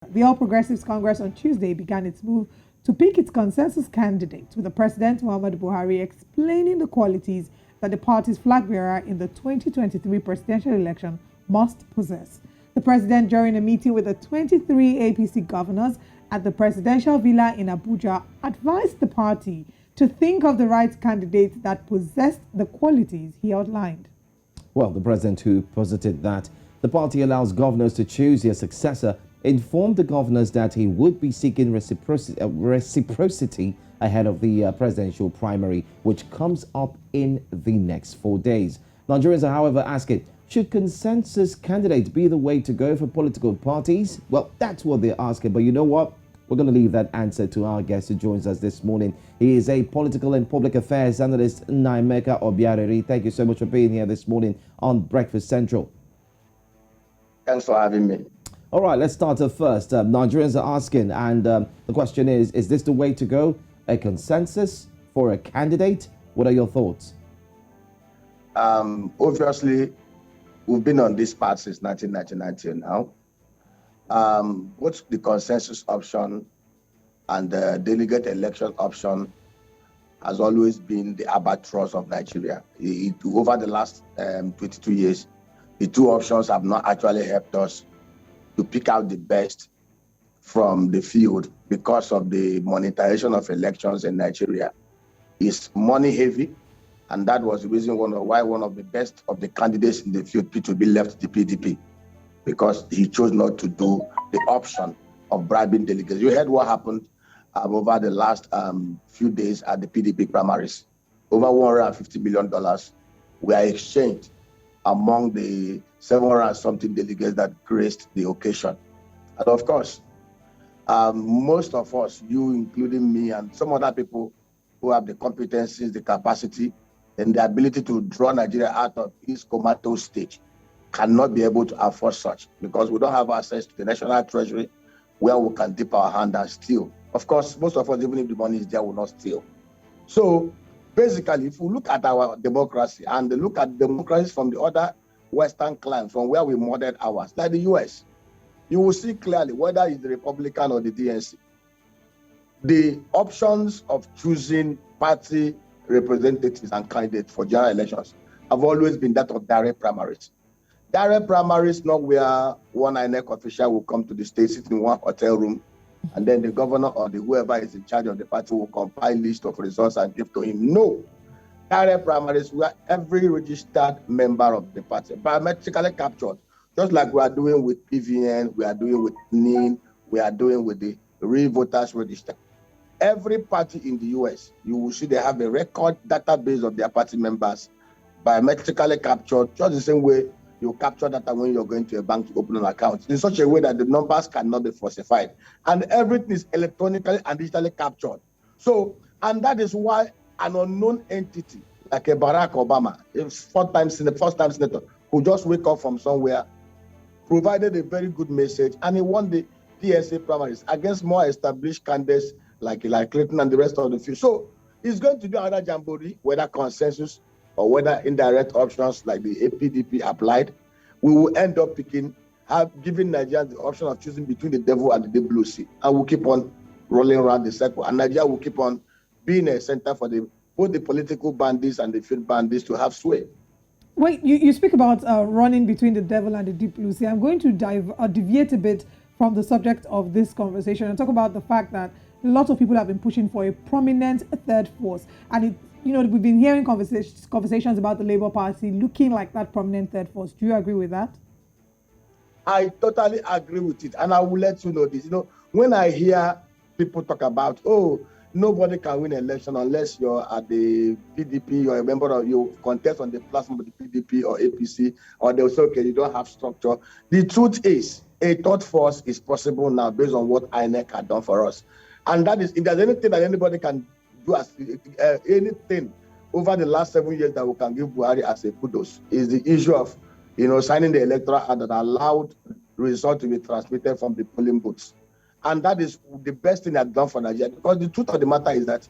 The All Progressives Congress on Tuesday began its move to pick its consensus candidate, with the President Muhammadu Buhari explaining the qualities that the party's flag bearer in the 2023 presidential election must possess. The president, during a meeting with the 23 APC governors at the presidential villa in Abuja, advised the party to think of the right candidate that possessed the qualities he outlined. Well, the president, who posited that the party allows governors to choose their successor, informed the governors that he would be seeking reciprocity ahead of the presidential primary, which comes up in the next 4 days. Nigerians are, however, asking, should consensus candidates be the way to go for political parties? Well, that's what they're asking. But you know what? We're going to leave that answer to our guest who joins us this morning. He is a political and public affairs analyst, Naimeka Obiareri. Thank you so much for being here this morning on Breakfast Central. Thanks for having me. All right, let's start off first. Nigerians are asking, and the question is this the way to go? A consensus for a candidate? What are your thoughts? Obviously, we've been on this path since 1999 till now. Both the consensus option and the delegate election option has always been the albatross of Nigeria. Over the last 22 years, the two options have not actually helped us to pick out the best from the field because of the monetization of elections in Nigeria. It's money heavy, and that was the reason why one of the best of the candidates in the field, P2B, left the PDP, because he chose not to do the option of bribing delegates. You heard what happened over the last few days at the PDP primaries. Over $150 million were exchanged among the 700 and something delegates that graced the occasion. And of course, most of us, you including me and some other people who have the competencies, the capacity, and the ability to draw Nigeria out of its comatose stage, cannot be able to afford such, because we don't have access to the national treasury where we can dip our hand and steal. Of course, most of us, even if the money is there, will not steal. So basically, if we look at our democracy and look at democracies from the other Western climes, from where we modeled ours, like the US, you will see clearly whether it's the Republican or the DNC. The options of choosing party representatives and candidates for general elections have always been that of direct primaries. Direct primaries, not where one INEC official will come to the state, sit in one hotel room, and then the governor or whoever is in charge of the party will compile list of results and give to him. No. Direct primaries where every registered member of the party biometrically captured, just like we are doing with PVN, we are doing with NIN, we are doing with the real voters register. Every party in the US, you will see they have a record database of their party members biometrically captured, just the same way you capture data when you're going to a bank to open an account, in such a way that the numbers cannot be falsified. And everything is electronically and digitally captured. So, and that is why an unknown entity like a Barack Obama, a first-time senator, who just wake up from somewhere, provided a very good message, and he won the PSA primaries against more established candidates like Clinton and the rest of the field. So it's going to be another jamboree, whether consensus or whether indirect options like the APDP applied. We will end up giving Nigerians the option of choosing between the devil and the deep blue sea. And we'll keep on rolling around the circle. And Nigeria will keep on being a center for both the political bandits and the field bandits to have sway. Wait, you speak about running between the devil and the deep blue sea. I'm going to deviate a bit from the subject of this conversation and talk about the fact that a lot of people have been pushing for a prominent third force. And we've been hearing conversations about the Labour Party looking like that prominent third force. Do you agree with that? I totally agree with it. And I will let you know this. When I hear people talk about, nobody can win an election unless you're at the PDP, you're a member of, you contest on the platform of the PDP or APC, or they'll say, okay, you don't have structure. The truth is, a third force is possible now based on what INEC had done for us. And that is, if there's anything that anybody can do as anything over the last 7 years that we can give Buhari as a kudos, is the issue of signing the electoral act that allowed the result to be transmitted from the polling booths. And that is the best thing that's done for Nigeria, because the truth of the matter is that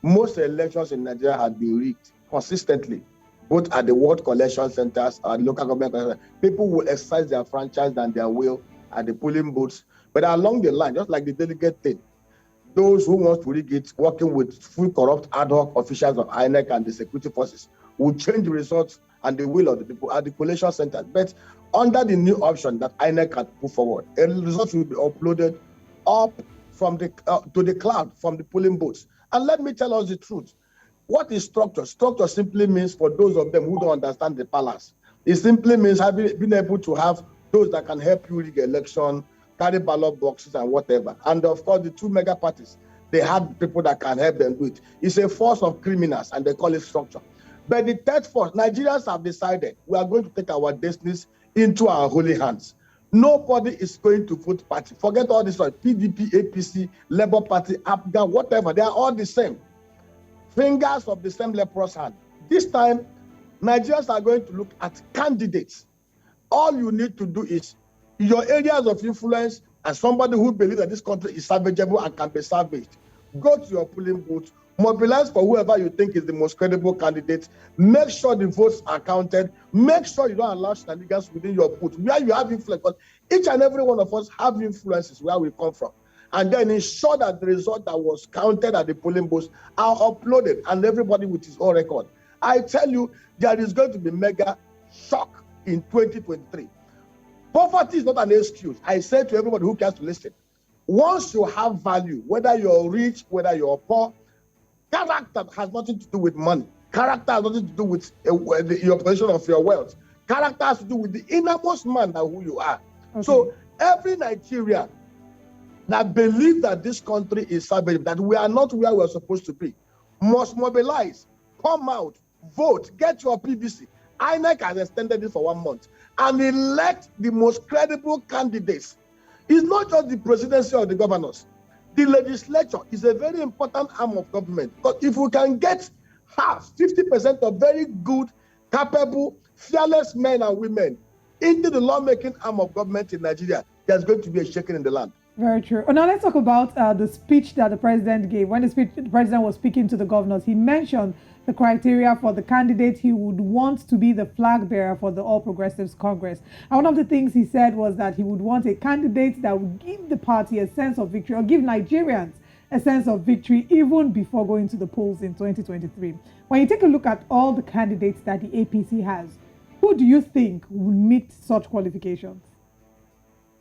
most elections in Nigeria have been rigged consistently, both at the ward collection centers or local government. People will exercise their franchise and their will at the polling booths, But along the line, just like the delegate thing, those who want to rig it, working with full corrupt ad hoc officials of INEC and the security forces, will change the results and the will of the people at the collation center. But under the new option that INEC had put forward, a result will be uploaded up from the to the cloud from the polling booths. And let me tell us the truth. What is structure? Structure simply means, for those of them who don't understand the palace, it simply means being able to have those that can help you rig election, carry ballot boxes and whatever. And of course, the two mega parties, they had people that can help them do it. It's a force of criminals, and they call it structure. But the third force, Nigerians have decided we are going to take our destinies into our holy hands. Nobody is going to vote party. Forget all this, like PDP, APC, Labour Party, APGA, whatever. They are all the same. Fingers of the same leprous hand. This time, Nigerians are going to look at candidates. All you need to do is your areas of influence and somebody who believes that this country is salvageable and can be salvaged. Go to your polling booth, mobilize for whoever you think is the most credible candidate. Make sure the votes are counted. Make sure you don't allow shenanigans within your booth where you have influence. Because each and every one of us have influences where we come from. And then ensure that the result that was counted at the polling booths are uploaded, and everybody with his own record. I tell you, there is going to be mega shock in 2023. Poverty is not an excuse. I say to everybody who cares to listen, once you have value, whether you're rich, whether you're poor, character has nothing to do with money. Character has nothing to do with your possession of your wealth. Character has to do with the innermost man and who you are. Okay. So every Nigerian that believes that this country is salvageable, that we are not where we're supposed to be, must mobilize, come out, vote, get your PVC. INEC has extended it for 1 month, and elect the most credible candidates. It's not just the presidency or the governors. The legislature is a very important arm of government. But if we can get half, 50% of very good, capable, fearless men and women into the lawmaking arm of government in Nigeria, there's going to be a shaking in the land. Very true. Oh, now let's talk about the speech that the president gave. When the president was speaking to the governors, he mentioned the criteria for the candidate he would want to be the flag bearer for the All Progressives Congress. And one of the things he said was that he would want a candidate that would give the party a sense of victory, or give Nigerians a sense of victory even before going to the polls in 2023. When you take a look at all the candidates that the APC has, who do you think would meet such qualifications?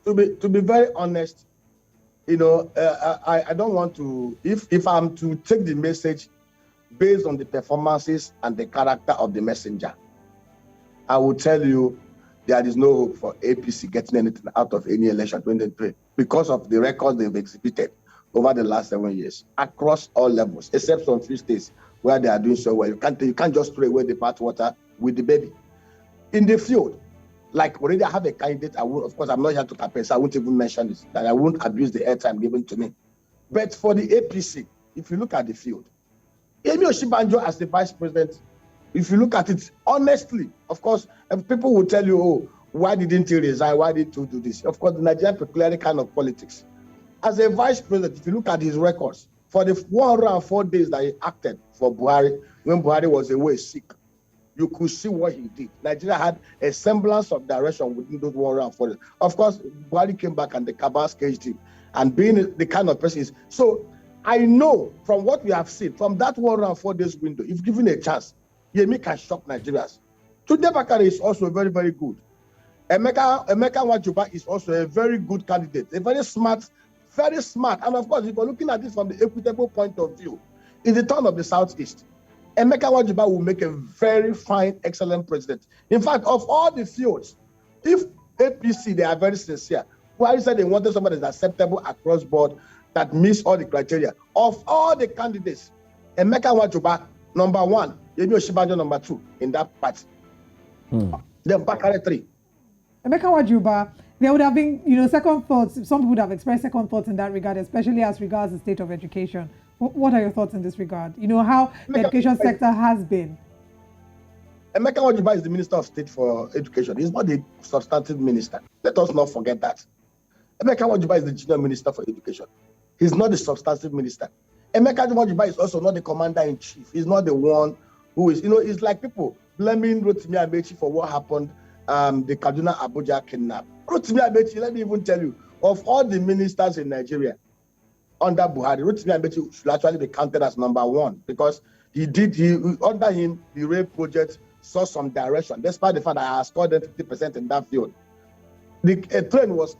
To be very honest, you know, I don't want to, if I'm to take the message based on the performances and the character of the messenger, I will tell you there is no hope for APC getting anything out of any election 2023 because of the records they've exhibited over the last 7 years across all levels, except some few states where they are doing so well. You can't just throw away the bathwater with the baby. In the field, like already I have a candidate, of course, I'm not here to campaign, so I won't even mention this, that I won't abuse the airtime given to me. But for the APC, if you look at the field, Yemi Osinbajo as the vice president, if you look at it honestly, of course, people will tell you, oh, why didn't he resign? Why did he do this? Of course, the Nigerian peculiar kind of politics. As a vice president, if you look at his records, for the 104 days that he acted for Buhari, when Buhari was away sick, you could see what he did. Nigeria had a semblance of direction within those 104 days. Of course, Buhari came back and the cabal caged him. And being the kind of person is, so I know from what we have seen, from that 104 days window, if given a chance, Yemi can shock Nigerians. Tunde Bakare is also very, very good. Emeka Nwajuba is also a very good candidate, a very smart. And of course, if you're looking at this from the equitable point of view, in the turn of the Southeast, Emeka Nwajuba will make a very fine, excellent president. In fact, of all the fields, if APC, they are very sincere, Buhari said they wanted somebody that's acceptable across board, that meets all the criteria. Of all the candidates, Emeka Nwajuba, number 1, Yemi Osinbajo, number 2 in that party. Then Bakare 3. Emeka Nwajuba, there would have been, second thoughts. Some people would have expressed second thoughts in that regard, especially as regards the state of education. What are your thoughts in this regard? You know, how the education sector has been. Emeka Nwajuba is the Minister of State for Education. He's not the substantive minister. Let us not forget that. Emeka Nwajuba is the Junior Minister for Education. He's not the substantive minister. Emeka Nwajuba is also not the commander-in-chief. He's not the one who is, it's like people blaming Rotimi Amechi for what happened, the Kaduna Abuja kidnap. Rotimi Amechi, let me even tell you, of all the ministers in Nigeria under Buhari, Rotimi Amechi should actually be counted as number one, because under him, the rail project saw some direction, despite the fact that I scored them 50% in that field. The train was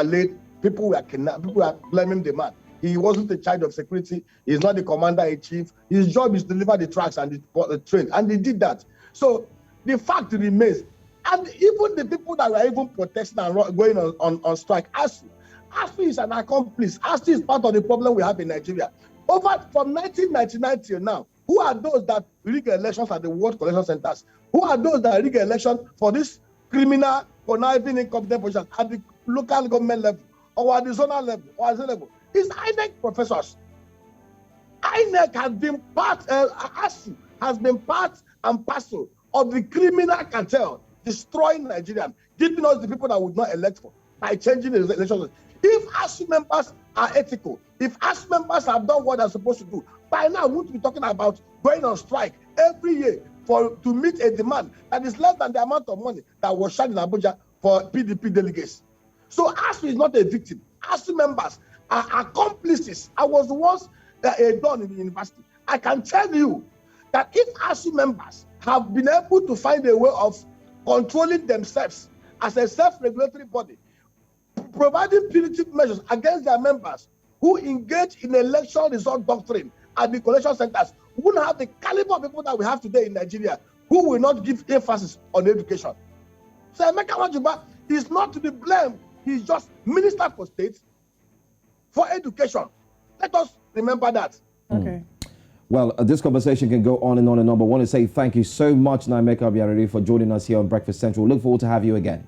late. People were kidnapped. People were blaming the man. He wasn't in charge of security. He's not the commander-in-chief. His job is to deliver the tracks and the train, and he did that. So the fact remains, and even the people that were even protesting and going on strike, ASU is an accomplice. ASU is part of the problem we have in Nigeria. From 1999 till now, who are those that rig elections at the World Collection Centers? Who are those that rig election for this criminal, conniving, incompetent position at the local government level, or at the zonal level, or at the level? It's INEC professors. INEC has been ASU has been part and parcel of the criminal cartel destroying Nigeria, giving us the people that would not elect for by changing the elections. If ASU members are ethical, if ASU members have done what they're supposed to do, by now we won't be talking about going on strike every year to meet a demand that is less than the amount of money that was shared in Abuja for PDP delegates. So ASU is not a victim. ASU members are accomplices. I was once a don in the university. I can tell you that if ASU members have been able to find a way of controlling themselves as a self-regulatory body, providing punitive measures against their members who engage in election result doctrine at the collection centers, we wouldn't have the caliber of people that we have today in Nigeria who will not give emphasis on education. So Emeka Majuba is not to be blamed. He's just Minister for State for Education. Let us remember that. Okay. Well, this conversation can go on and on and on, but I want to say thank you so much, Naimeka Obiariri, for joining us here on Breakfast Central. Look forward to have you again.